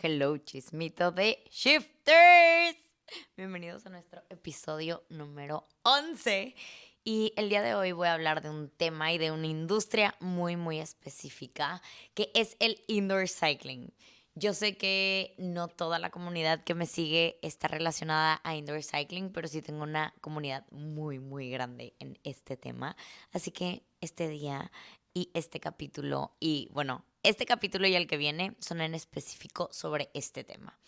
hello, chismito de Shifters. Bienvenidos a nuestro episodio número 11. Y el día de hoy voy a hablar de un tema y de una industria muy específica, que es el indoor cycling. Yo sé que no toda la comunidad que me sigue está relacionada a indoor cycling, pero sí tengo una comunidad muy grande en este tema. Así que este día y este capítulo, este capítulo y el que viene son en específico sobre este tema.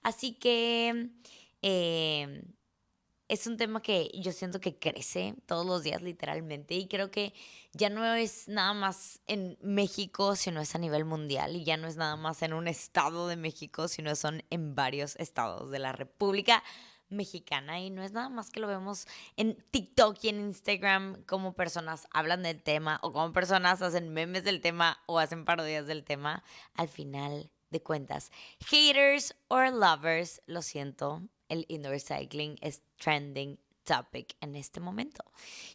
Así que eh, es un tema que yo siento que crece todos los días literalmente y creo que ya no es nada más en México, sino es a nivel mundial y ya no es nada más en un estado de México, sino son en varios estados de la República Mexicana y no es nada más que lo vemos en TikTok y en Instagram como personas hablan del tema o como personas hacen memes del tema o hacen parodias del tema. Al final de cuentas, haters or lovers, lo siento, el indoor cycling es trending topic en este momento.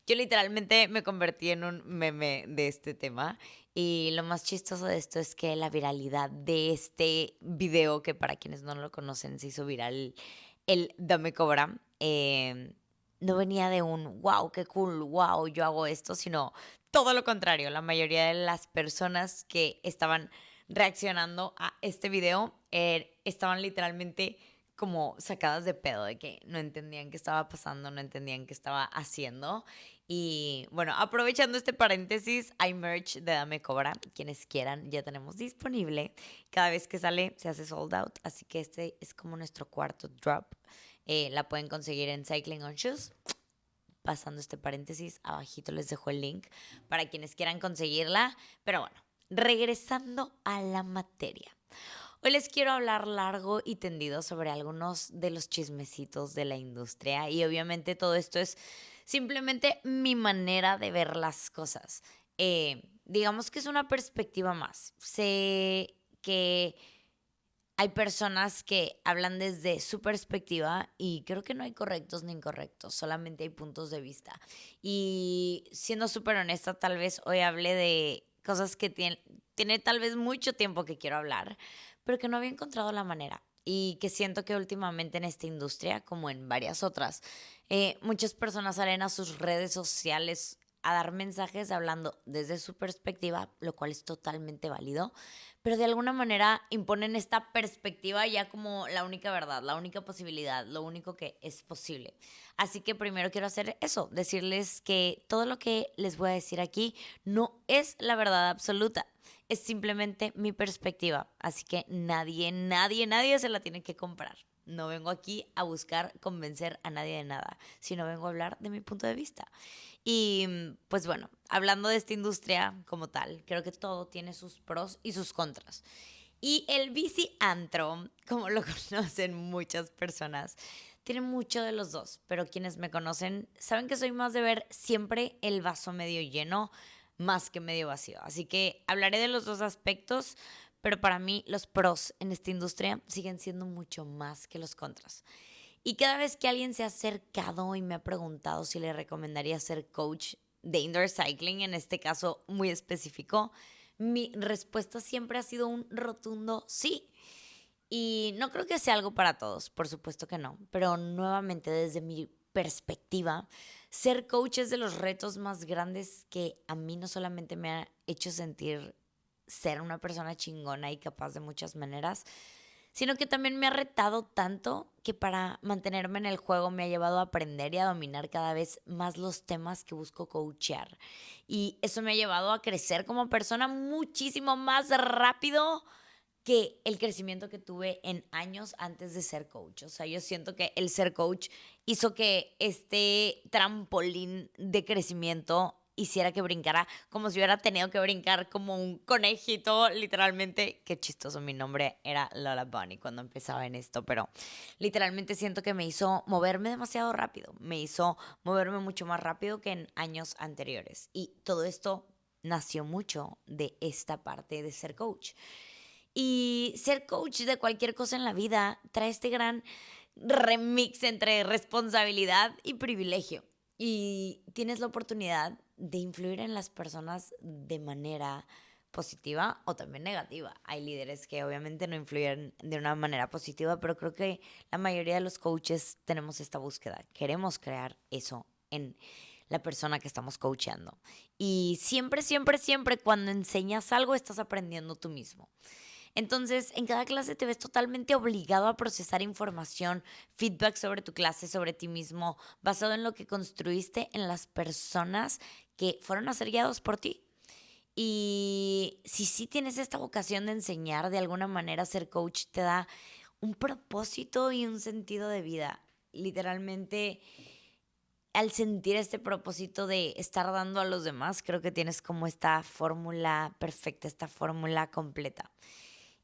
Yo literalmente me convertí en un meme de este tema y lo más chistoso de esto es que la viralidad de este video, que para quienes no lo conocen se hizo viral, el Dame Cobra, no venía de un wow, qué cool, wow, yo hago esto, sino todo lo contrario. La mayoría de las personas que estaban reaccionando a este video estaban literalmente como sacadas de pedo, de que no entendían qué estaba pasando, no entendían qué estaba haciendo. Y bueno, aprovechando este paréntesis, hay merch de Dame Cobra. Quienes quieran, ya tenemos disponible. Cada vez que sale se hace sold out, así que este es como nuestro cuarto drop. La pueden conseguir en Cycling on Shoes. Pasando este paréntesis, abajito les dejo el link para quienes quieran conseguirla. Pero bueno, regresando a la materia. Hoy les quiero hablar largo y tendido sobre algunos de los chismecitos de la industria y obviamente todo esto es simplemente mi manera de ver las cosas. Digamos que es una perspectiva más. Sé que hay personas que hablan desde su perspectiva y creo que no hay correctos ni incorrectos, solamente hay puntos de vista. Y siendo súper honesta, tal vez hoy hable de cosas que tiene tal vez mucho tiempo que quiero hablar, pero que no había encontrado la manera. Y que siento que últimamente en esta industria, como en varias otras, muchas personas salen a sus redes sociales a dar mensajes hablando desde su perspectiva, lo cual es totalmente válido, pero de alguna manera imponen esta perspectiva ya como la única verdad, la única posibilidad, lo único que es posible. Así que primero quiero hacer eso, decirles que todo lo que les voy a decir aquí no es la verdad absoluta, es simplemente mi perspectiva. Así que nadie se la tiene que comprar. No vengo aquí a buscar convencer a nadie de nada, sino vengo a hablar de mi punto de vista. Y pues bueno, hablando de esta industria como tal, creo que todo tiene sus pros y sus contras. Y el bici antro, como lo conocen muchas personas, tiene mucho de los dos, pero quienes me conocen saben que soy más de ver siempre el vaso medio lleno más que medio vacío. Así que hablaré de los dos aspectos, pero para mí los pros en esta industria siguen siendo mucho más que los contras. Y cada vez que alguien se ha acercado y me ha preguntado si le recomendaría ser coach de indoor cycling, en este caso muy específico, mi respuesta siempre ha sido un rotundo sí. Y no creo que sea algo para todos, por supuesto que no, pero nuevamente desde mi perspectiva, ser coach es de los retos más grandes que a mí no solamente me ha hecho sentir ser una persona chingona y capaz de muchas maneras, sino que también me ha retado tanto que para mantenerme en el juego me ha llevado a aprender y a dominar cada vez más los temas que busco coachear. Y eso me ha llevado a crecer como persona muchísimo más rápido que el crecimiento que tuve en años antes de ser coach. O sea, yo siento que el ser coach hizo que este trampolín de crecimiento hiciera que brincara como si hubiera tenido que brincar como un conejito, literalmente. Qué chistoso, mi nombre era Lola Bunny cuando empezaba en esto, pero literalmente siento que me hizo moverme demasiado rápido, me hizo moverme mucho más rápido que en años anteriores. Y todo esto nació mucho de esta parte de ser coach. Y ser coach de cualquier cosa en la vida trae este gran remix entre responsabilidad y privilegio. Y tienes la oportunidad de influir en las personas de manera positiva o también negativa. Hay líderes que obviamente no influyen de una manera positiva, pero creo que la mayoría de los coaches tenemos esta búsqueda. Queremos crear eso en la persona que estamos coachando. Y siempre, siempre, siempre cuando enseñas algo estás aprendiendo tú mismo. Entonces, en cada clase te ves totalmente obligado a procesar información, feedback sobre tu clase, sobre ti mismo, basado en lo que construiste en las personas que fueron a ser guiados por ti. Y si sí tienes esta vocación de enseñar, de alguna manera ser coach te da un propósito y un sentido de vida. Literalmente, al sentir este propósito de estar dando a los demás, creo que tienes como esta fórmula perfecta, esta fórmula completa.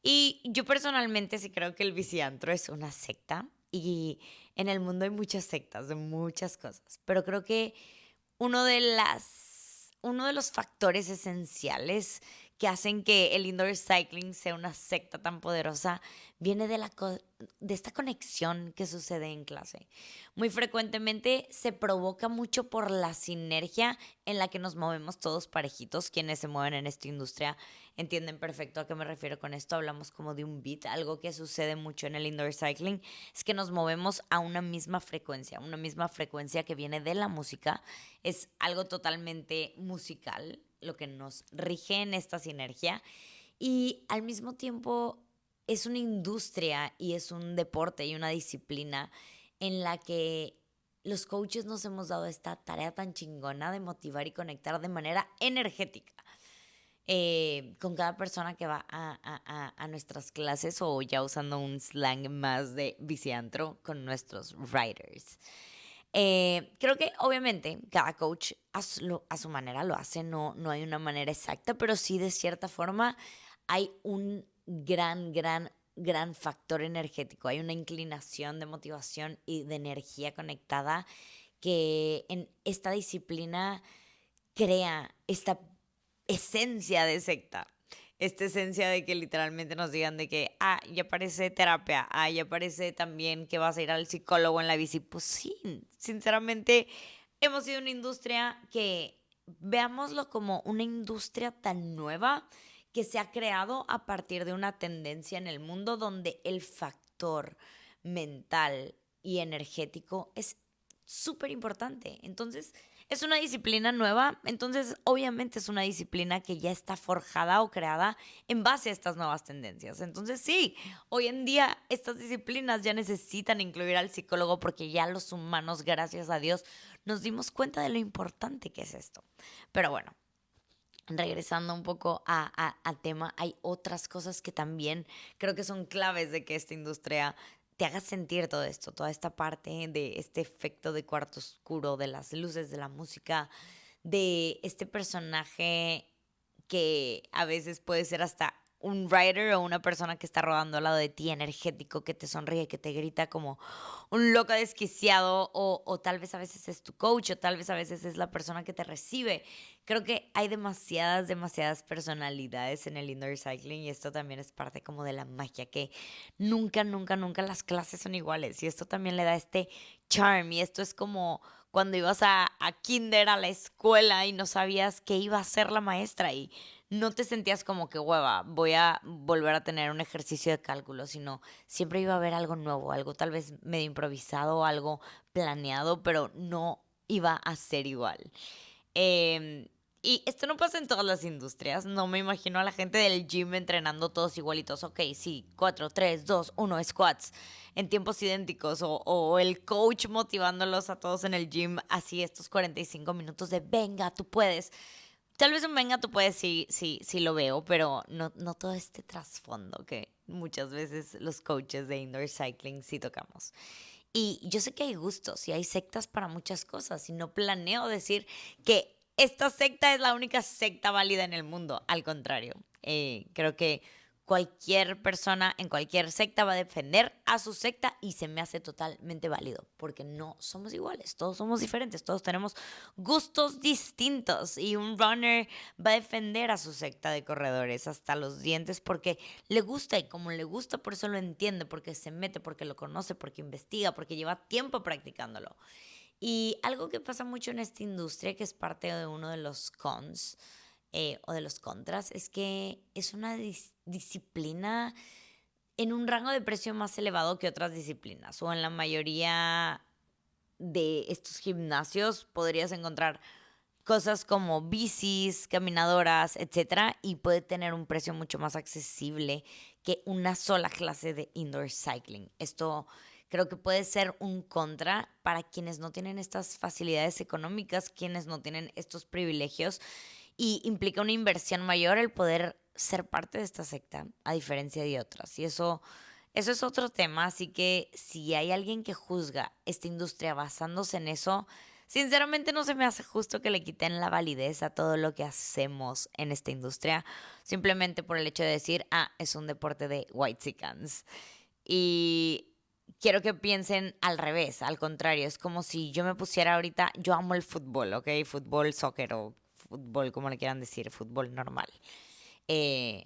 Y yo personalmente sí creo que el viciantro es una secta y en el mundo hay muchas sectas de muchas cosas, pero creo que uno de los factores esenciales que hacen que el indoor cycling sea una secta tan poderosa viene de esta conexión que sucede en clase. Muy frecuentemente se provoca mucho por la sinergia en la que nos movemos todos parejitos. Quienes se mueven en esta industria entienden perfecto a qué me refiero con esto. Hablamos como de un beat, algo que sucede mucho en el indoor cycling es que nos movemos a una misma frecuencia que viene de la música. Es algo totalmente musical lo que nos rige en esta sinergia y al mismo tiempo es una industria y es un deporte y una disciplina en la que los coaches nos hemos dado esta tarea tan chingona de motivar y conectar de manera energética con cada persona que va a nuestras clases o ya usando un slang más de viciantro con nuestros riders. Creo que obviamente cada coach a su manera lo hace, no hay una manera exacta, pero sí de cierta forma hay un gran factor energético, hay una inclinación de motivación y de energía conectada que en esta disciplina crea esta esencia de secta. Esta esencia de que literalmente nos digan de que, ya parece terapia, ya parece también que vas a ir al psicólogo en la bici. Pues sí, sinceramente hemos sido una industria que, veámoslo como una industria tan nueva que se ha creado a partir de una tendencia en el mundo donde el factor mental y energético es súper importante. Entonces, es una disciplina nueva, entonces obviamente es una disciplina que ya está forjada o creada en base a estas nuevas tendencias. Entonces sí, hoy en día estas disciplinas ya necesitan incluir al psicólogo porque ya los humanos, gracias a Dios, nos dimos cuenta de lo importante que es esto. Pero bueno, regresando un poco al tema, hay otras cosas que también creo que son claves de que esta industria te haga sentir todo esto, toda esta parte de este efecto de cuarto oscuro, de las luces, de la música, de este personaje que a veces puede ser hasta un rider o una persona que está rodando al lado de ti, energético, que te sonríe, que te grita como un loco desquiciado, o tal vez a veces es tu coach, o tal vez a veces es la persona que te recibe. Creo que hay demasiadas personalidades en el indoor cycling y esto también es parte como de la magia, que nunca las clases son iguales y esto también le da este charm y esto es como cuando ibas a kinder, a la escuela y no sabías qué iba a hacer la maestra y no te sentías como que hueva, voy a volver a tener un ejercicio de cálculo, sino siempre iba a haber algo nuevo, algo tal vez medio improvisado, algo planeado, pero no iba a ser igual. Eh, y esto no pasa en todas las industrias. No me imagino a la gente del gym entrenando todos igualitos. Ok, sí, 4, 3, 2, 1 squats en tiempos idénticos. O el coach motivándolos a todos en el gym así estos 45 minutos de venga, tú puedes. Tal vez un venga, tú puedes, sí lo veo, pero no todo este trasfondo que muchas veces los coaches de indoor cycling sí tocamos. Y yo sé que hay gustos y hay sectas para muchas cosas y no planeo decir que esta secta es la única secta válida en el mundo. Al contrario, creo que cualquier persona en cualquier secta va a defender a su secta y se me hace totalmente válido porque no somos iguales, todos somos diferentes, todos tenemos gustos distintos y un runner va a defender a su secta de corredores hasta los dientes porque le gusta y como le gusta por eso lo entiende, porque se mete, porque lo conoce, porque investiga, porque lleva tiempo practicándolo. Y algo que pasa mucho en esta industria, que es parte de uno de los cons, o de los contras, es que es una disciplina en un rango de precio más elevado que otras disciplinas, o en la mayoría de estos gimnasios podrías encontrar cosas como bicis, caminadoras, etcétera, y puede tener un precio mucho más accesible que una sola clase de indoor cycling. Esto creo que puede ser un contra para quienes no tienen estas facilidades económicas, quienes no tienen estos privilegios, y implica una inversión mayor el poder ser parte de esta secta, a diferencia de otras. Y eso es otro tema, así que si hay alguien que juzga esta industria basándose en eso, sinceramente no se me hace justo que le quiten la validez a todo lo que hacemos en esta industria, simplemente por el hecho de decir, es un deporte de whitexicans. Y quiero que piensen al revés, al contrario, es como si yo me pusiera ahorita, yo amo el fútbol, ¿ok? Fútbol, soccer o fútbol, como le quieran decir, fútbol normal. Eh,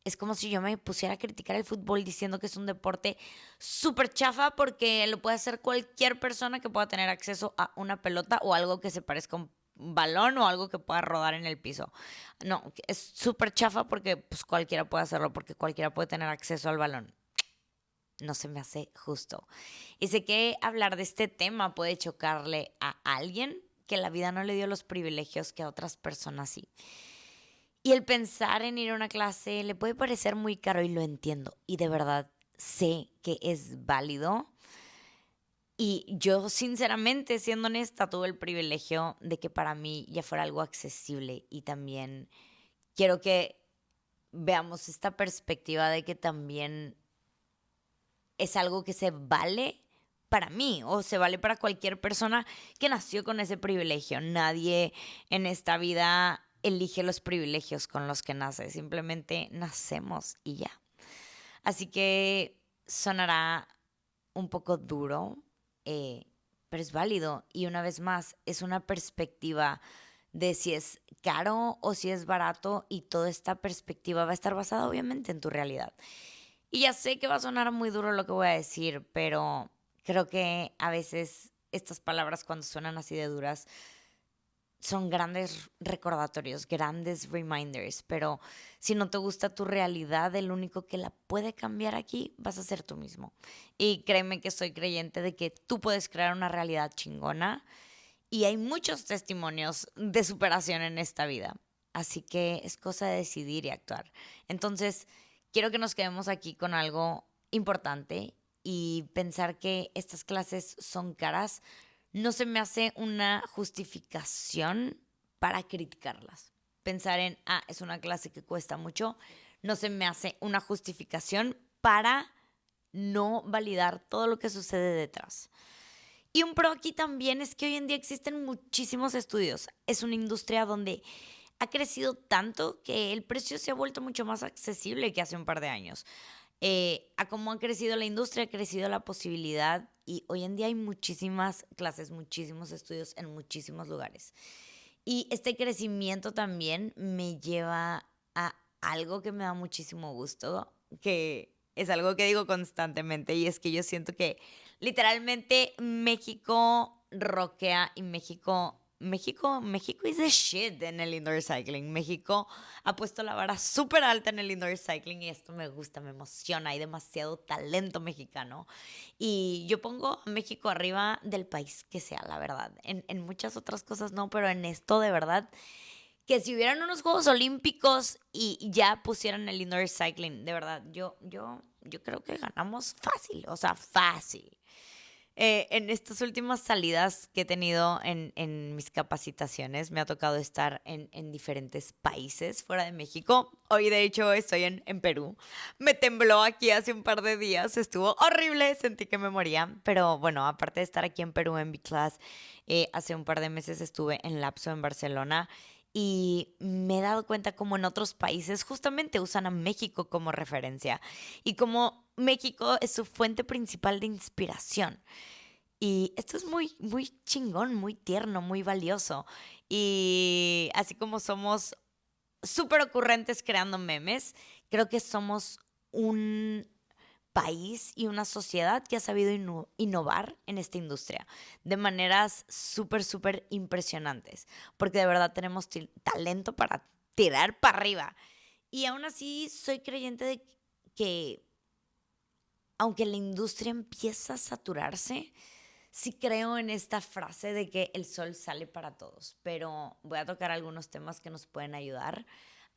es como si yo me pusiera a criticar el fútbol diciendo que es un deporte súper chafa porque lo puede hacer cualquier persona que pueda tener acceso a una pelota o algo que se parezca a un balón o algo que pueda rodar en el piso. No, es súper chafa porque pues, cualquiera puede hacerlo, porque cualquiera puede tener acceso al balón. No se me hace justo. Y sé que hablar de este tema puede chocarle a alguien que la vida no le dio los privilegios que a otras personas sí. Y el pensar en ir a una clase le puede parecer muy caro y lo entiendo. Y de verdad sé que es válido. Y yo sinceramente, siendo honesta, tuve el privilegio de que para mí ya fuera algo accesible. Y también quiero que veamos esta perspectiva de que también es algo que se vale para mí o se vale para cualquier persona que nació con ese privilegio. Nadie en esta vida elige los privilegios con los que nace, simplemente nacemos y ya. Así que sonará un poco duro, pero es válido y una vez más es una perspectiva de si es caro o si es barato y toda esta perspectiva va a estar basada obviamente en tu realidad. Y ya sé que va a sonar muy duro lo que voy a decir, pero creo que a veces estas palabras cuando suenan así de duras son grandes recordatorios, grandes reminders, pero si no te gusta tu realidad, el único que la puede cambiar aquí vas a ser tú mismo. Y créeme que soy creyente de que tú puedes crear una realidad chingona y hay muchos testimonios de superación en esta vida. Así que es cosa de decidir y actuar. Entonces, quiero que nos quedemos aquí con algo importante y pensar que estas clases son caras no se me hace una justificación para criticarlas. Pensar en, es una clase que cuesta mucho, no se me hace una justificación para no validar todo lo que sucede detrás. Y un pro aquí también es que hoy en día existen muchísimos estudios. Es una industria donde ha crecido tanto que el precio se ha vuelto mucho más accesible que hace un par de años. A cómo ha crecido la industria, ha crecido la posibilidad y hoy en día hay muchísimas clases, muchísimos estudios en muchísimos lugares. Y este crecimiento también me lleva a algo que me da muchísimo gusto, que es algo que digo constantemente y es que yo siento que literalmente México roquea y México is the shit en el indoor cycling. México ha puesto la vara súper alta en el indoor cycling y esto me gusta, me emociona. Hay demasiado talento mexicano. Y yo pongo a México arriba del país que sea, la verdad. En muchas otras cosas no, pero en esto de verdad, que si hubieran unos Juegos Olímpicos y ya pusieran el indoor cycling, de verdad, yo creo que ganamos fácil, o sea, fácil. En estas últimas salidas que he tenido en mis capacitaciones, me ha tocado estar en diferentes países fuera de México. Hoy, de hecho, estoy en Perú. Me tembló aquí hace un par de días, estuvo horrible, sentí que me moría. Pero bueno, aparte de estar aquí en Perú en B-Class, hace un par de meses estuve en Lapso en Barcelona. Y me he dado cuenta como en otros países justamente usan a México como referencia y como México es su fuente principal de inspiración. Y esto es muy, muy chingón, muy tierno, muy valioso. Y así como somos súper ocurrentes creando memes, creo que somos un país y una sociedad que ha sabido innovar en esta industria de maneras súper, súper impresionantes. Porque de verdad tenemos talento para tirar para arriba. Y aún así soy creyente de que aunque la industria empieza a saturarse, sí creo en esta frase de que el sol sale para todos, pero voy a tocar algunos temas que nos pueden ayudar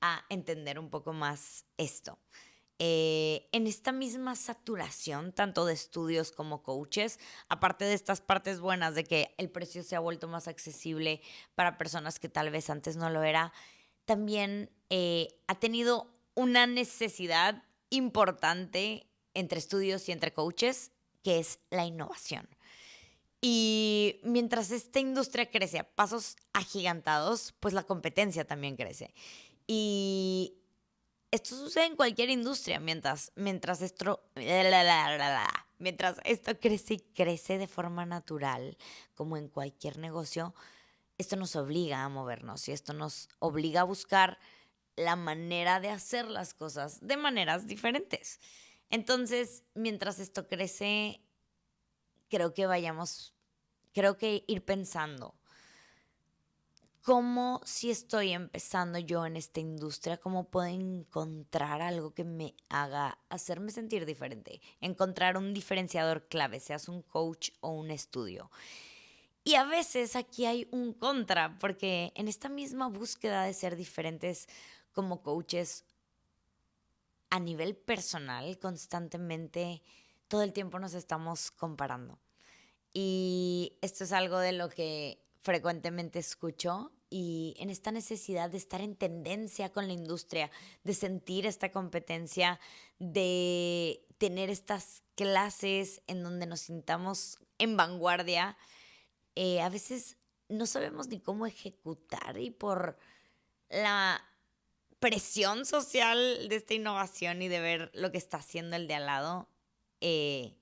a entender un poco más esto. En esta misma saturación, tanto de estudios como coaches, aparte de estas partes buenas de que el precio se ha vuelto más accesible para personas que tal vez antes no lo era, también ha tenido una necesidad importante entre estudios y entre coaches, que es la innovación. Y mientras esta industria crece a pasos agigantados, pues la competencia también crece. Y esto sucede en cualquier industria, mientras esto crece y crece de forma natural, como en cualquier negocio, esto nos obliga a movernos y esto nos obliga a buscar la manera de hacer las cosas de maneras diferentes. Entonces, mientras esto crece, creo que ir pensando cómo, si estoy empezando yo en esta industria, cómo puedo encontrar algo que me haga hacerme sentir diferente, encontrar un diferenciador clave, seas un coach o un estudio. Y a veces aquí hay un contra, porque en esta misma búsqueda de ser diferentes como coaches a nivel personal, constantemente, todo el tiempo nos estamos comparando. Y esto es algo de lo que frecuentemente escucho, y en esta necesidad de estar en tendencia con la industria, de sentir esta competencia, de tener estas clases en donde nos sintamos en vanguardia, a veces no sabemos ni cómo ejecutar, y por la presión social de esta innovación y de ver lo que está haciendo el de al lado, eh,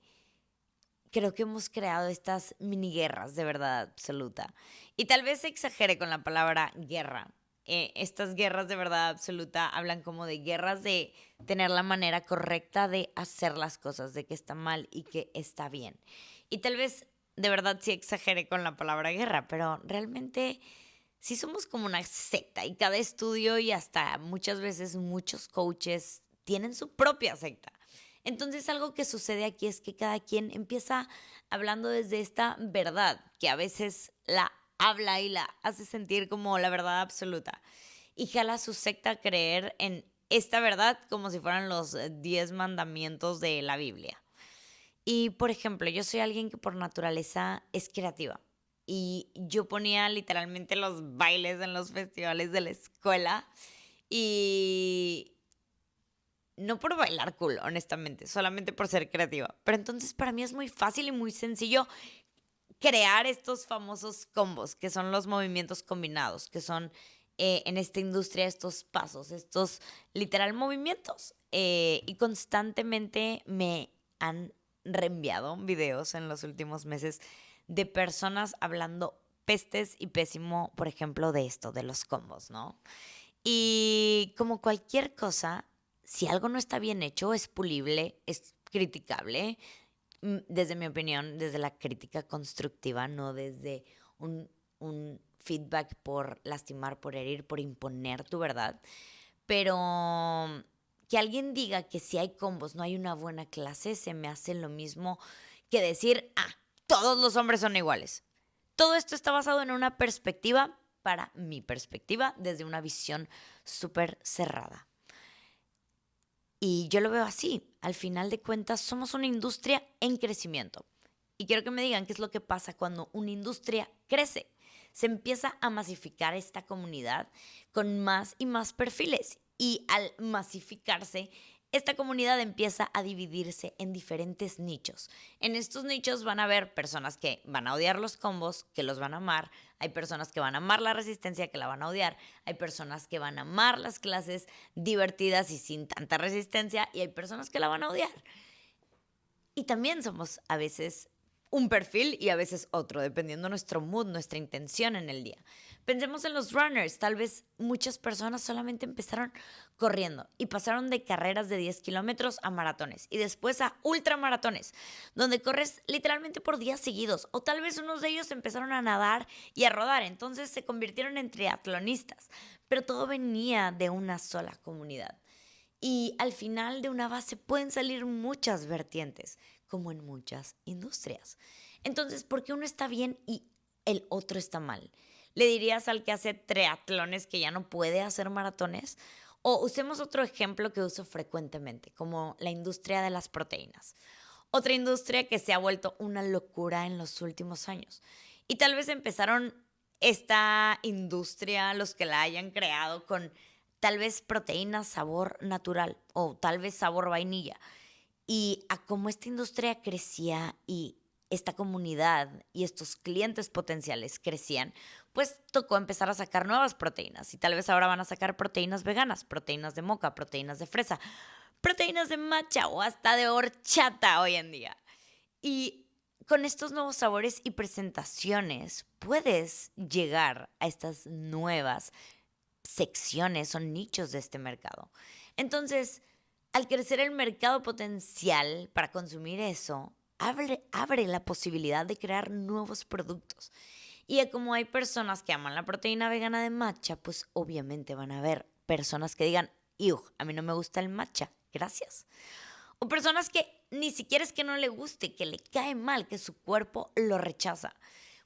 creo que hemos creado estas mini guerras de verdad absoluta. Y tal vez exagere con la palabra guerra. Estas guerras de verdad absoluta hablan como de guerras de tener la manera correcta de hacer las cosas, de que está mal y que está bien. Y tal vez de verdad sí exagere con la palabra guerra, pero realmente sí somos como una secta, y cada estudio y hasta muchas veces muchos coaches tienen su propia secta. Entonces algo que sucede aquí es que cada quien empieza hablando desde esta verdad, que a veces la habla y la hace sentir como la verdad absoluta, y jala a su secta a creer en esta verdad como si fueran los 10 mandamientos de la Biblia. Y por ejemplo, yo soy alguien que por naturaleza es creativa. Y yo ponía literalmente los bailes en los festivales de la escuela. Y no por bailar cool, honestamente, solamente por ser creativa. Pero entonces para mí es muy fácil y muy sencillo crear estos famosos combos, que son los movimientos combinados, que son en esta industria estos pasos, estos literal movimientos. Y constantemente me han reenviado videos en los últimos meses de personas hablando pestes y pésimo, por ejemplo, de esto, de los combos, ¿no? Y como cualquier cosa, si algo no está bien hecho, es pulible, es criticable, desde mi opinión, desde la crítica constructiva, no desde un feedback por lastimar, por herir, por imponer tu verdad. Pero que alguien diga que si hay combos no hay una buena clase, se me hace lo mismo que decir, todos los hombres son iguales. Todo esto está basado en una perspectiva, para mi perspectiva, desde una visión súper cerrada. Y yo lo veo así. Al final de cuentas, somos una industria en crecimiento. Y quiero que me digan qué es lo que pasa cuando una industria crece. Se empieza a masificar esta comunidad con más y más perfiles. Y al masificarse, esta comunidad empieza a dividirse en diferentes nichos. En estos nichos van a haber personas que van a odiar los combos, que los van a amar. Hay personas que van a amar la resistencia, que la van a odiar. Hay personas que van a amar las clases divertidas y sin tanta resistencia. Y hay personas que la van a odiar. Y también somos a veces un perfil y a veces otro, dependiendo nuestro mood, nuestra intención en el día. Pensemos en los runners. Tal vez muchas personas solamente empezaron corriendo y pasaron de carreras de 10 kilómetros a maratones y después a ultramaratones, donde corres literalmente por días seguidos. O tal vez unos de ellos empezaron a nadar y a rodar, entonces se convirtieron en triatlonistas. Pero todo venía de una sola comunidad. Y al final de una base pueden salir muchas vertientes, como en muchas industrias. Entonces, ¿por qué uno está bien y el otro está mal? ¿Le dirías al que hace triatlones que ya no puede hacer maratones? O usemos otro ejemplo que uso frecuentemente, como la industria de las proteínas. Otra industria que se ha vuelto una locura en los últimos años. Y tal vez empezaron esta industria, los que la hayan creado, con tal vez proteínas sabor natural o tal vez sabor vainilla. Y a cómo esta industria crecía y esta comunidad y estos clientes potenciales crecían, pues tocó empezar a sacar nuevas proteínas. Y tal vez ahora van a sacar proteínas veganas, proteínas de moca, proteínas de fresa, proteínas de matcha o hasta de horchata hoy en día. Y con estos nuevos sabores y presentaciones puedes llegar a estas nuevas secciones o nichos de este mercado. Entonces, al crecer el mercado potencial para consumir eso, abre la posibilidad de crear nuevos productos. Y como hay personas que aman la proteína vegana de matcha, pues obviamente van a haber personas que digan, a mí no me gusta el matcha, gracias. O personas que ni siquiera es que no le guste, que le cae mal, que su cuerpo lo rechaza.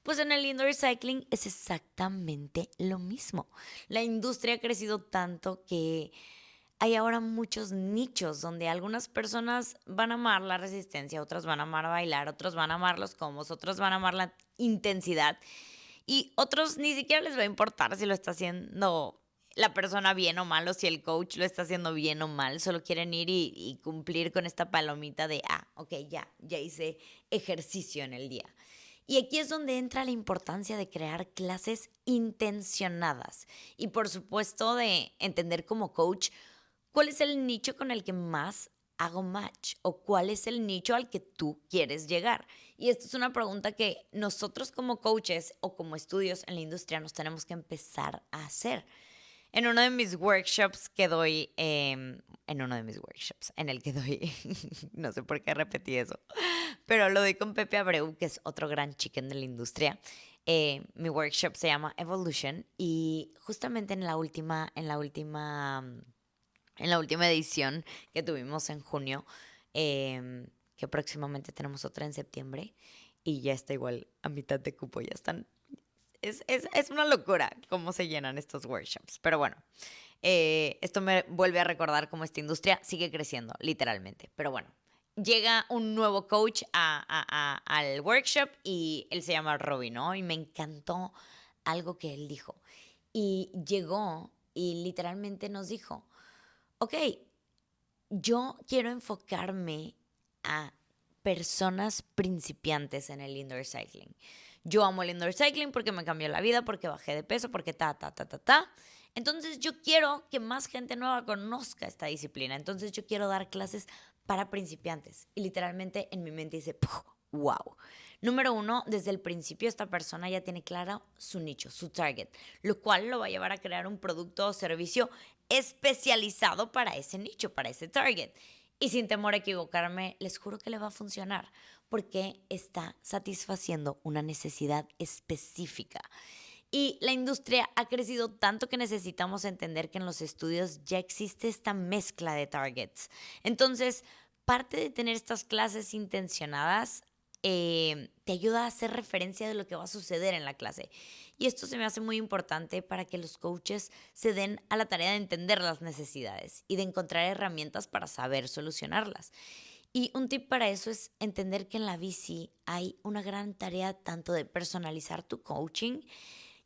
Pues en el indoor cycling es exactamente lo mismo. La industria ha crecido tanto que hay ahora muchos nichos donde algunas personas van a amar la resistencia, otras van a amar bailar, otros van a amar los combos, otros van a amar la intensidad y otros ni siquiera les va a importar si lo está haciendo la persona bien o mal o si el coach lo está haciendo bien o mal. Solo quieren ir y cumplir con esta palomita de, ok, ya hice ejercicio en el día. Y aquí es donde entra la importancia de crear clases intencionadas y por supuesto de entender como coach cuál es el nicho con el que más hago match o cuál es el nicho al que tú quieres llegar. Y esto es una pregunta que nosotros como coaches o como estudios en la industria nos tenemos que empezar a hacer. En uno de mis workshops que doy, en el que doy, no sé por qué repetí eso, pero lo doy con Pepe Abreu, que es otro gran chicken de la industria. Mi workshop se llama Evolution y justamente en la última edición que tuvimos en junio, que próximamente tenemos otra en septiembre y ya está igual a mitad de cupo, ya están. Es una locura cómo se llenan estos workshops, pero bueno, esto me vuelve a recordar cómo esta industria sigue creciendo, literalmente, pero bueno. Llega un nuevo coach al workshop y él se llama Robin, ¿no? Y me encantó algo que él dijo. Y llegó y literalmente nos dijo, ok, yo quiero enfocarme a personas principiantes en el indoor cycling. Yo amo el indoor cycling porque me cambió la vida, porque bajé de peso, porque ta. Entonces yo quiero que más gente nueva conozca esta disciplina. Entonces yo quiero dar clases para principiantes. Y literalmente en mi mente dice, wow. Número uno, desde el principio esta persona ya tiene claro su nicho, su target, lo cual lo va a llevar a crear un producto o servicio especializado para ese nicho, para ese target. Y sin temor a equivocarme, les juro que le va a funcionar porque está satisfaciendo una necesidad específica. Y la industria ha crecido tanto que necesitamos entender que en los estudios ya existe esta mezcla de targets. Entonces, parte de tener estas clases intencionadas te ayuda a hacer referencia de lo que va a suceder en la clase. Y esto se me hace muy importante para que los coaches se den a la tarea de entender las necesidades y de encontrar herramientas para saber solucionarlas. Y un tip para eso es entender que en la bici hay una gran tarea tanto de personalizar tu coaching.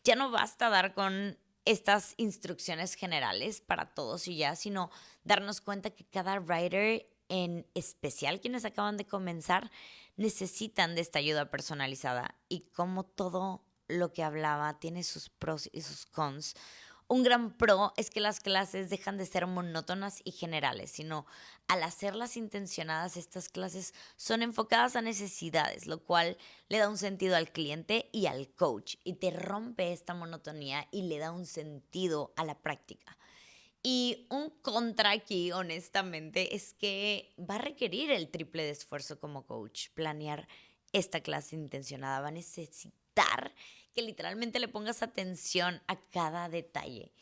Ya no basta dar con estas instrucciones generales para todos y ya, sino darnos cuenta que cada rider, en especial quienes acaban de comenzar, necesitan de esta ayuda personalizada y como todo lo que hablaba tiene sus pros y sus cons, Un gran pro es que las clases dejan de ser monótonas y generales, sino al hacerlas intencionadas, estas clases son enfocadas a necesidades, lo cual le da un sentido al cliente y al coach y te rompe esta monotonía y le da un sentido a la práctica. Y un contra aquí, honestamente, es que va a requerir el triple de esfuerzo como coach. Planear esta clase intencionada va a necesitar que literalmente le pongas atención a cada detalle.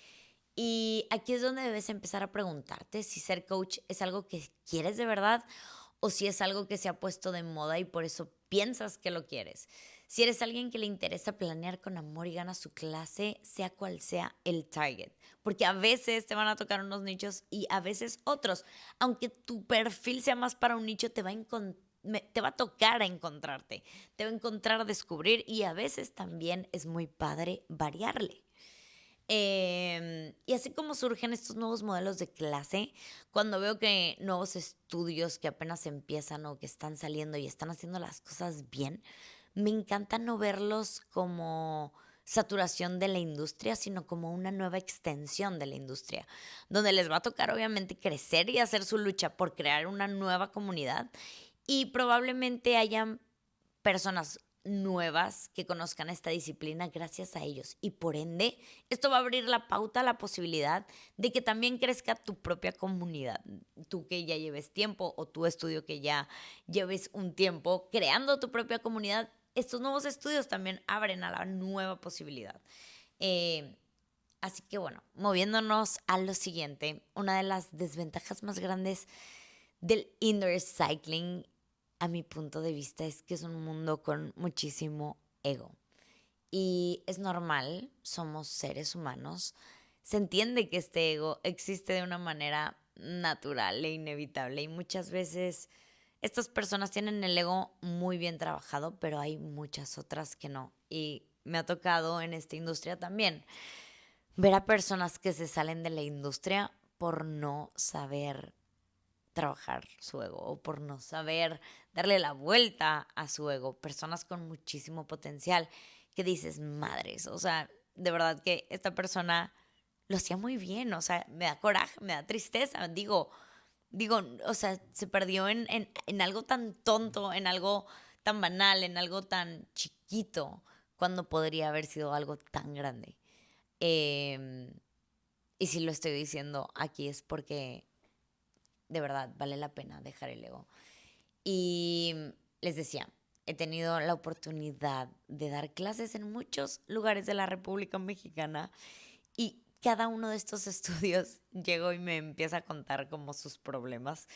Y aquí es donde debes empezar a preguntarte si ser coach es algo que quieres de verdad o si es algo que se ha puesto de moda y por eso piensas que lo quieres. Si eres alguien que le interesa planear con amor y gana su clase, sea cual sea el target. Porque a veces te van a tocar unos nichos y a veces otros. Aunque tu perfil sea más para un nicho, te va a tocar a encontrarte. Te va a encontrar a descubrir y a veces también es muy padre variarle. Y así como surgen estos nuevos modelos de clase, cuando veo que nuevos estudios que apenas empiezan o que están saliendo y están haciendo las cosas bien, me encanta no verlos como saturación de la industria, sino como una nueva extensión de la industria, donde les va a tocar obviamente crecer y hacer su lucha por crear una nueva comunidad y probablemente hayan personas nuevas que conozcan esta disciplina gracias a ellos. Y por ende, esto va a abrir la pauta, la posibilidad de que también crezca tu propia comunidad. Tú que ya lleves tiempo o tu estudio que ya lleves un tiempo creando tu propia comunidad, estos nuevos estudios también abren a la nueva posibilidad. Eh, Así que bueno, moviéndonos a lo siguiente, una de las desventajas más grandes del indoor cycling, a mi punto de vista, es que es un mundo con muchísimo ego. Y es normal, somos seres humanos. Se entiende que este ego existe de una manera natural e inevitable y muchas veces estas personas tienen el ego muy bien trabajado, pero hay muchas otras que no. Y me ha tocado en esta industria también ver a personas que se salen de la industria por no saber trabajar su ego o por no saber darle la vuelta a su ego. Personas con muchísimo potencial que dices, madres, o sea, de verdad que esta persona lo hacía muy bien, o sea, me da coraje, me da tristeza, digo, o sea, se perdió en algo tan tonto, en algo tan banal, en algo tan chiquito, cuando podría haber sido algo tan grande. Eh, y si lo estoy diciendo aquí es porque de verdad vale la pena dejar el ego. Y les decía, he tenido la oportunidad de dar clases en muchos lugares de la República Mexicana y cada uno de estos estudios llegó y me empieza a contar como sus problemas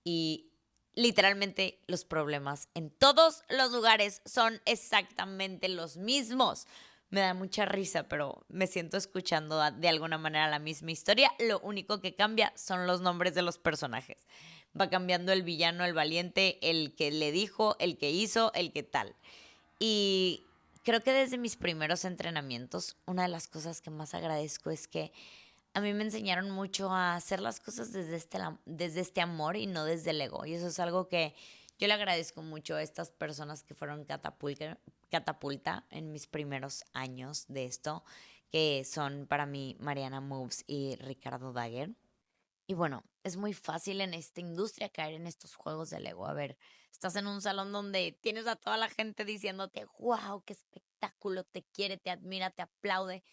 y literalmente los problemas en todos los lugares son exactamente los mismos. Me da mucha risa, pero me siento escuchando de alguna manera la misma historia. Lo único que cambia son los nombres de los personajes. Va cambiando el villano, el valiente, el que le dijo, el que hizo, el que tal. Y creo que desde mis primeros entrenamientos, una de las cosas que más agradezco es que a mí me enseñaron mucho a hacer las cosas desde este amor y no desde el ego. Y eso es algo que yo le agradezco mucho a estas personas que fueron catapulta en mis primeros años de esto, que son para mí Mariana Moves y Ricardo Daguer. Y bueno, es muy fácil en esta industria caer en estos juegos del ego. A ver, estás en un salón donde tienes a toda la gente diciéndote, wow, qué espectáculo, te quiere, te admira, te aplaude.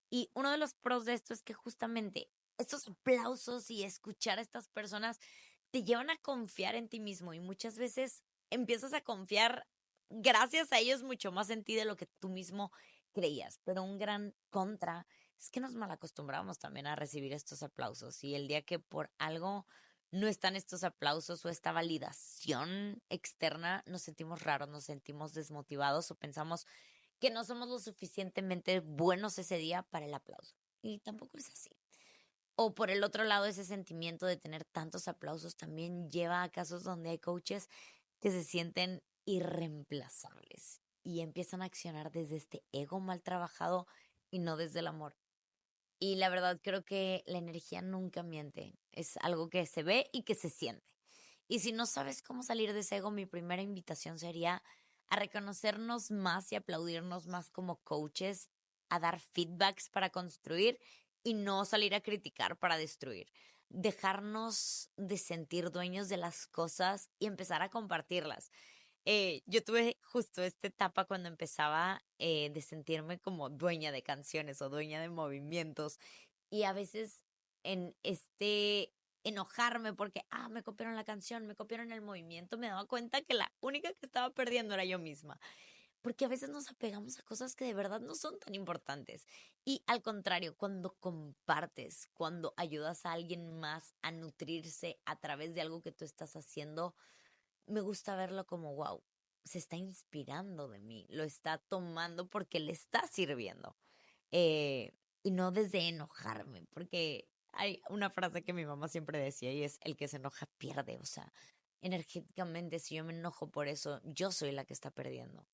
Y uno de los pros de esto es que justamente estos aplausos y escuchar a estas personas te llevan a confiar en ti mismo y muchas veces empiezas a confiar gracias a ellos mucho más en ti de lo que tú mismo creías. Pero un gran contra es que nos malacostumbramos también a recibir estos aplausos y el día que por algo no están estos aplausos o esta validación externa, nos sentimos raros, nos sentimos desmotivados o pensamos que no somos lo suficientemente buenos ese día para el aplauso. Y tampoco es así. O por el otro lado, ese sentimiento de tener tantos aplausos también lleva a casos donde hay coaches que se sienten irreemplazables y empiezan a accionar desde este ego mal trabajado y no desde el amor. Y la verdad creo que la energía nunca miente. Es algo que se ve y que se siente. Y si no sabes cómo salir de ese ego, mi primera invitación sería a reconocernos más y aplaudirnos más como coaches, a dar feedbacks para construir y no salir a criticar para destruir. Dejarnos de sentir dueños de las cosas y empezar a compartirlas. Yo tuve justo esta etapa cuando empezaba de sentirme como dueña de canciones o dueña de movimientos y a veces en enojarme porque, me copiaron la canción, me copiaron el movimiento, me daba cuenta que la única que estaba perdiendo era yo misma. Porque a veces nos apegamos a cosas que de verdad no son tan importantes. Y al contrario, cuando compartes, cuando ayudas a alguien más a nutrirse a través de algo que tú estás haciendo, me gusta verlo como, wow, se está inspirando de mí, lo está tomando porque le está sirviendo. Eh, y no desde enojarme, porque hay una frase que mi mamá siempre decía y es, el que se enoja pierde. O sea, energéticamente, si yo me enojo por eso, yo soy la que está perdiendo.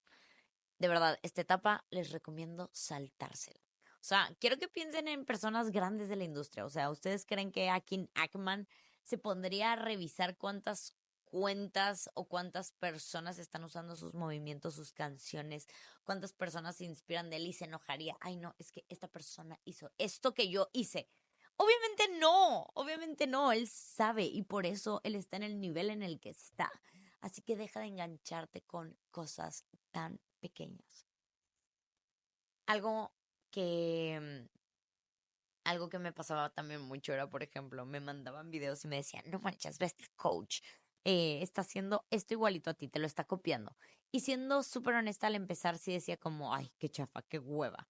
De verdad, esta etapa les recomiendo saltársela. O sea, quiero que piensen en personas grandes de la industria. O sea, ¿ustedes creen que Akin Ackman se pondría a revisar cuántas cuentas o cuántas personas están usando sus movimientos, sus canciones, cuántas personas se inspiran de él y se enojaría? Ay, no, es que esta persona hizo esto que yo hice. Obviamente no, él sabe y por eso él está en el nivel en el que está. Así que deja de engancharte con cosas tan pequeñas. Algo que, algo que me pasaba también mucho era, por ejemplo, me mandaban videos y me decían, no manches, ves este coach, está haciendo esto igualito a ti, te lo está copiando. Y siendo súper honesta al empezar, sí decía como, ay, qué chafa, qué hueva.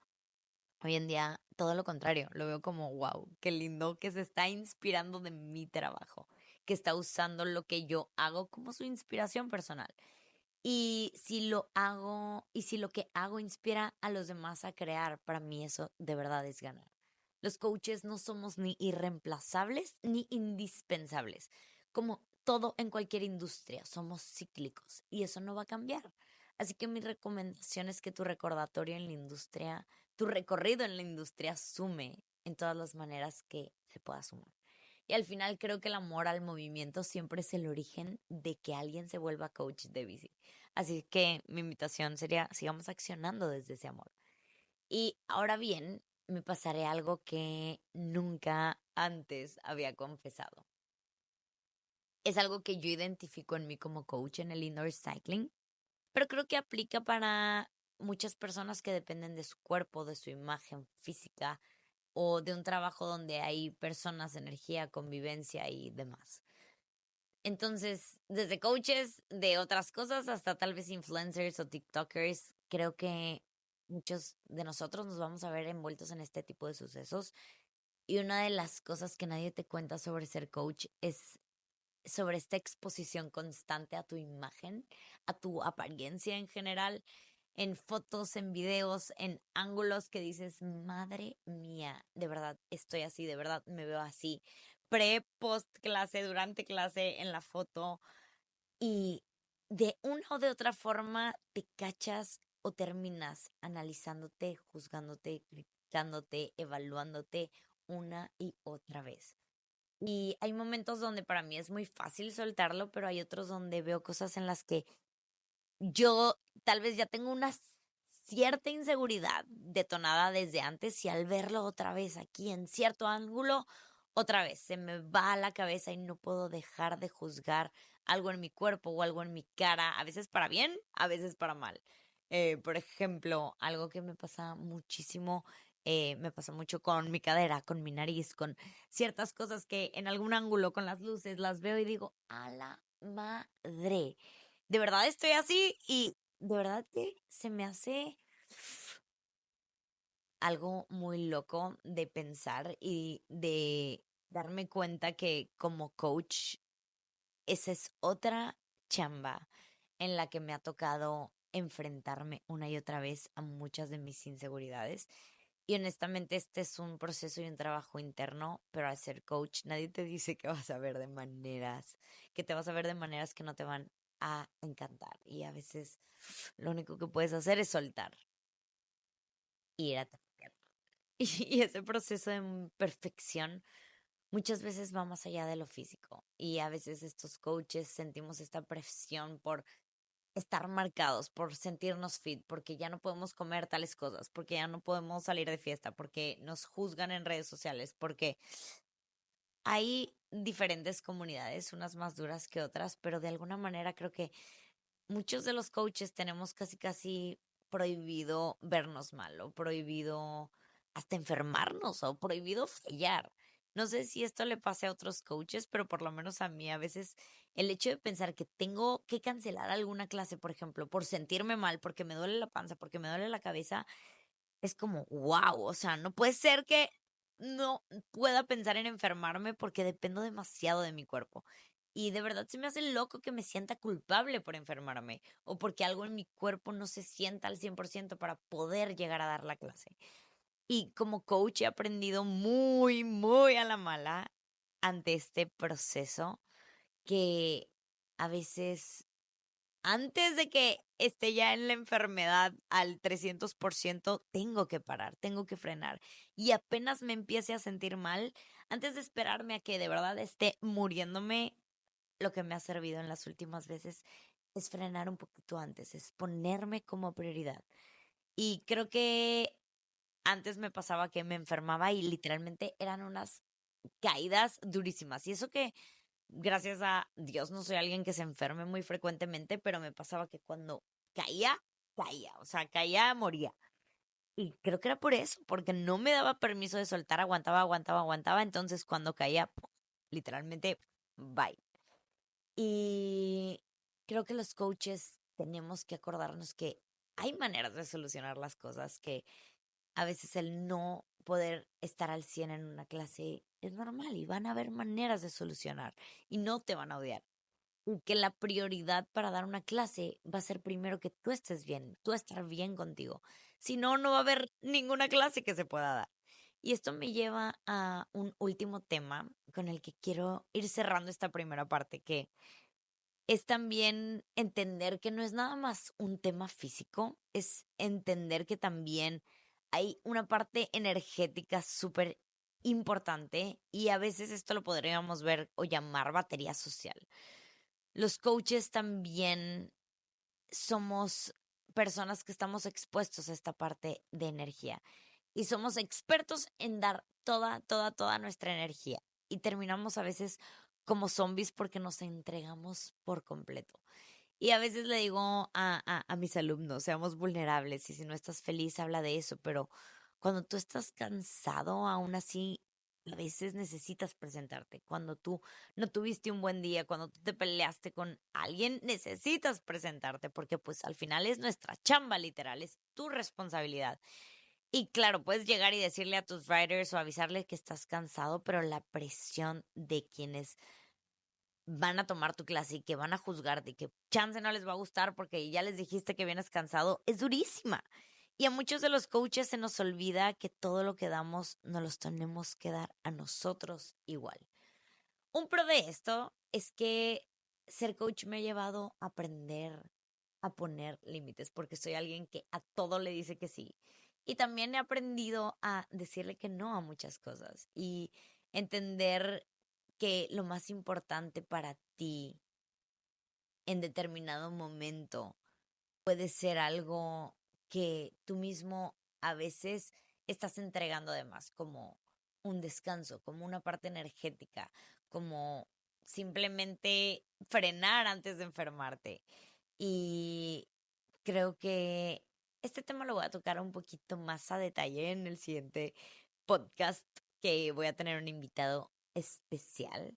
Hoy en día, todo lo contrario, lo veo como, wow, qué lindo que se está inspirando de mi trabajo, que está usando lo que yo hago como su inspiración personal. Y si lo que hago inspira a los demás a crear, para mí eso de verdad es ganar. Los coaches no somos ni irreemplazables ni indispensables. Como todo en cualquier industria, somos cíclicos y eso no va a cambiar. Así que mi recomendación es que tu recordatorio en la industria, tu recorrido en la industria sume en todas las maneras que se pueda sumar. Y al final creo que el amor al movimiento siempre es el origen de que alguien se vuelva coach de bici. Así que mi invitación sería, sigamos accionando desde ese amor. Y ahora bien, me pasaré algo que nunca antes había confesado. Es algo que yo identifico en mí como coach en el indoor cycling, pero creo que aplica para muchas personas que dependen de su cuerpo, de su imagen física o de un trabajo donde hay personas, energía, convivencia y demás. Entonces, desde coaches de otras cosas hasta tal vez influencers o TikTokers, creo que muchos de nosotros nos vamos a ver envueltos en este tipo de sucesos. Y una de las cosas que nadie te cuenta sobre ser coach es sobre esta exposición constante a tu imagen, a tu apariencia en general, en fotos, en videos, en ángulos que dices, madre mía, de verdad estoy así, de verdad me veo así, pre, post clase, durante clase, en la foto, y de una o de otra forma te cachas o terminas analizándote, juzgándote, criticándote, evaluándote una y otra vez. Y hay momentos donde para mí es muy fácil soltarlo, pero hay otros donde veo cosas en las que yo tal vez ya tengo una cierta inseguridad detonada desde antes y al verlo otra vez aquí en cierto ángulo, otra vez se me va a la cabeza y no puedo dejar de juzgar algo en mi cuerpo o algo en mi cara, a veces para bien, a veces para mal. Por ejemplo, algo que me pasa muchísimo, me pasa mucho con mi cadera, con mi nariz, con ciertas cosas que en algún ángulo con las luces las veo y digo, a la madre, de verdad estoy así y de verdad que se me hace algo muy loco de pensar y de darme cuenta que como coach esa es otra chamba en la que me ha tocado enfrentarme una y otra vez a muchas de mis inseguridades. Y honestamente este es un proceso y un trabajo interno, pero al ser coach nadie te dice que vas a ver de maneras, que te vas a ver de maneras que no te van a encantar. Y a veces lo único que puedes hacer es soltar y ir a terapia. Y ese proceso de perfección muchas veces va más allá de lo físico. Y a veces estos coaches sentimos esta presión por estar marcados, por sentirnos fit, porque ya no podemos comer tales cosas, porque ya no podemos salir de fiesta, porque nos juzgan en redes sociales, porque hay diferentes comunidades, unas más duras que otras, pero de alguna manera creo que muchos de los coaches tenemos casi casi prohibido vernos mal o prohibido hasta enfermarnos o prohibido fallar. No sé si esto le pase a otros coaches, pero por lo menos a mí a veces el hecho de pensar que tengo que cancelar alguna clase, por ejemplo, por sentirme mal, porque me duele la panza, porque me duele la cabeza, es como, wow, o sea, no puede ser que no pueda pensar en enfermarme porque dependo demasiado de mi cuerpo. Y de verdad se me hace loco que me sienta culpable por enfermarme o porque algo en mi cuerpo no se sienta al 100% para poder llegar a dar la clase. Y como coach he aprendido muy, muy a la mala ante este proceso que a veces antes de que esté ya en la enfermedad al 300%, tengo que parar, tengo que frenar. Y apenas me empiece a sentir mal, antes de esperarme a que de verdad esté muriéndome, lo que me ha servido en las últimas veces es frenar un poquito antes, es ponerme como prioridad. Y creo que antes me pasaba que me enfermaba y literalmente eran unas caídas durísimas. Y eso que gracias a Dios no soy alguien que se enferme muy frecuentemente, pero me pasaba que cuando caía, caía, o sea, caía, moría. Y creo que era por eso, porque no me daba permiso de soltar, aguantaba, aguantaba, aguantaba, entonces cuando caía, ¡pum! Literalmente, bye. Y creo que los coaches tenemos que acordarnos que hay maneras de solucionar las cosas, que a veces el no poder estar al 100 en una clase es normal y van a haber maneras de solucionar y no te van a odiar. Y que la prioridad para dar una clase va a ser primero que tú estés bien, tú estar bien contigo. Si no, no va a haber ninguna clase que se pueda dar. Y esto me lleva a un último tema con el que quiero ir cerrando esta primera parte, que es también entender que no es nada más un tema físico, es entender que también hay una parte energética súper importante y a veces esto lo podríamos ver o llamar batería social. Los coaches también somos personas que estamos expuestos a esta parte de energía y somos expertos en dar toda, toda, toda nuestra energía y terminamos a veces como zombies porque nos entregamos por completo. Y a veces le digo a mis alumnos, seamos vulnerables y si no estás feliz, habla de eso, pero cuando tú estás cansado, aún así, a veces necesitas presentarte. Cuando tú no tuviste un buen día, cuando tú te peleaste con alguien, necesitas presentarte porque pues al final es nuestra chamba literal, es tu responsabilidad. Y claro, puedes llegar y decirle a tus writers o avisarles que estás cansado, pero la presión de quienes van a tomar tu clase y que van a juzgarte y que chance no les va a gustar porque ya les dijiste que vienes cansado, es durísima. Y a muchos de los coaches se nos olvida que todo lo que damos nos los tenemos que dar a nosotros igual. Un pro de esto es que ser coach me ha llevado a aprender a poner límites porque soy alguien que a todo le dice que sí. Y también he aprendido a decirle que no a muchas cosas y entender que lo más importante para ti en determinado momento puede ser algo que tú mismo a veces estás entregando de más, como un descanso, como una parte energética, como simplemente frenar antes de enfermarte. Y creo que este tema lo voy a tocar un poquito más a detalle en el siguiente podcast, que voy a tener un invitado especial,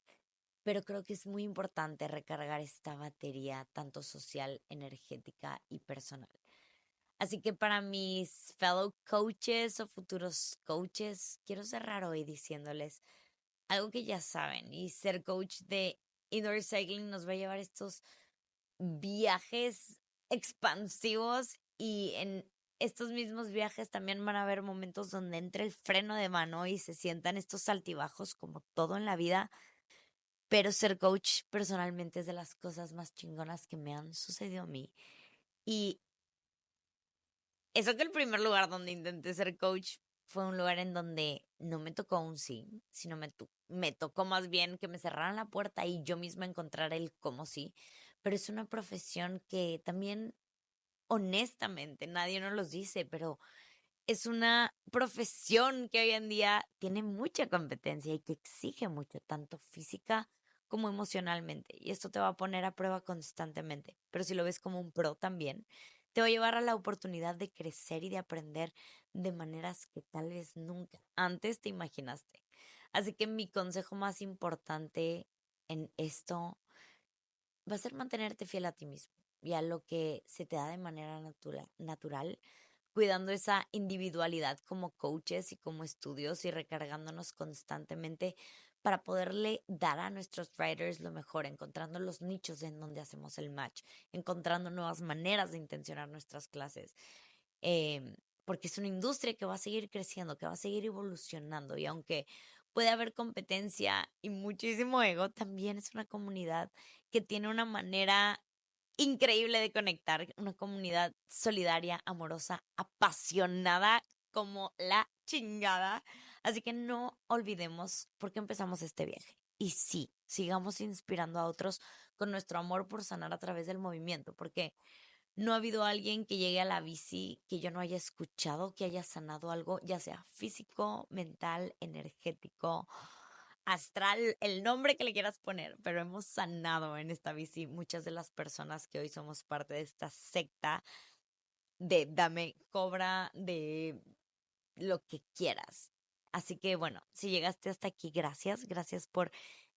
pero creo que es muy importante recargar esta batería tanto social, energética y personal. Así que para mis fellow coaches o futuros coaches, quiero cerrar hoy diciéndoles algo que ya saben, y ser coach de indoor cycling nos va a llevar estos viajes expansivos y en estos mismos viajes también van a haber momentos donde entre el freno de mano y se sientan estos altibajos como todo en la vida, pero ser coach personalmente es de las cosas más chingonas que me han sucedido a mí. Y eso que el primer lugar donde intenté ser coach fue un lugar en donde no me tocó un sí, sino me tocó más bien que me cerraran la puerta y yo misma encontrar el cómo sí. pero es una profesión que también, honestamente, nadie nos los dice, pero es una profesión que hoy en día tiene mucha competencia y que exige mucho, tanto física como emocionalmente. Y esto te va a poner a prueba constantemente. Pero si lo ves como un pro también, te va a llevar a la oportunidad de crecer y de aprender de maneras que tal vez nunca antes te imaginaste. Así que mi consejo más importante en esto va a ser mantenerte fiel a ti mismo y a lo que se te da de manera natural, cuidando esa individualidad como coaches y como estudios y recargándonos constantemente para poderle dar a nuestros writers lo mejor, encontrando los nichos en donde hacemos el match, encontrando nuevas maneras de intencionar nuestras clases. Porque es una industria que va a seguir creciendo, que va a seguir evolucionando y aunque puede haber competencia y muchísimo ego, también es una comunidad que tiene una manera increíble de conectar, una comunidad solidaria, amorosa, apasionada como la chingada. Así que no olvidemos por qué empezamos este viaje. Y sí, sigamos inspirando a otros con nuestro amor por sanar a través del movimiento, porque no ha habido alguien que llegue a la bici que yo no haya escuchado, que haya sanado algo, ya sea físico, mental, energético, astral, el nombre que le quieras poner, pero hemos sanado en esta bici muchas de las personas que hoy somos parte de esta secta de dame, cobra, de lo que quieras. Así que bueno, si llegaste hasta aquí, gracias, gracias por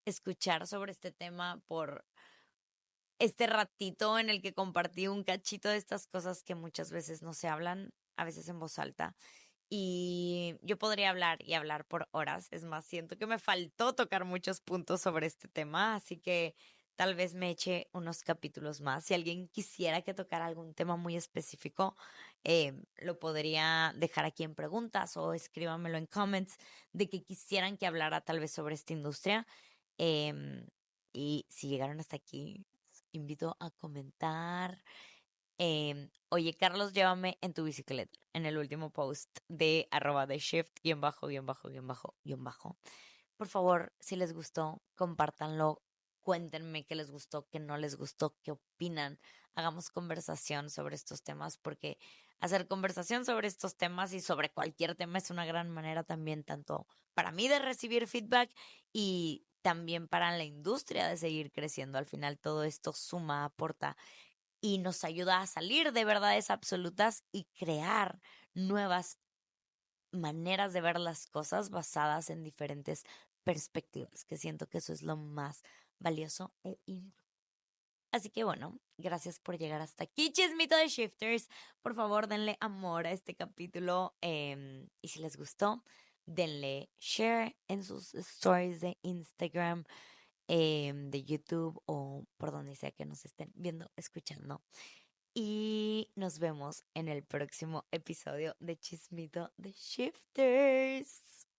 escuchar sobre este tema, por este ratito en el que compartí un cachito de estas cosas que muchas veces no se hablan, a veces en voz alta. Y yo podría hablar y hablar por horas. Es más, siento que me faltó tocar muchos puntos sobre este tema, así que tal vez me eche unos capítulos más. Si alguien quisiera que tocara algún tema muy específico, lo podría dejar aquí en preguntas o escríbanmelo en comments de que quisieran que hablara tal vez sobre esta industria. Em, y si llegaron hasta aquí, los invito a comentar. Oye, Carlos, llévame en tu bicicleta, en el último post de arroba de shift, guión bajo, guión bajo, guión bajo, guión bajo. Por favor, si les gustó, compártanlo. Cuéntenme qué les gustó, qué no les gustó, qué opinan. Hagamos conversación sobre estos temas, porque hacer conversación sobre estos temas y sobre cualquier tema es una gran manera también, tanto para mí de recibir feedback y también para la industria de seguir creciendo. Al final todo esto suma, aporta y nos ayuda a salir de verdades absolutas y crear nuevas maneras de ver las cosas basadas en diferentes perspectivas, que siento que eso es lo más valioso Así que bueno, gracias por llegar hasta aquí, chismito de Shifters. Por favor, denle amor a este capítulo y si les gustó, denle share en sus stories de Instagram, de YouTube o por donde sea que nos estén viendo, escuchando. Y nos vemos en el próximo episodio de Chismito de Shifters.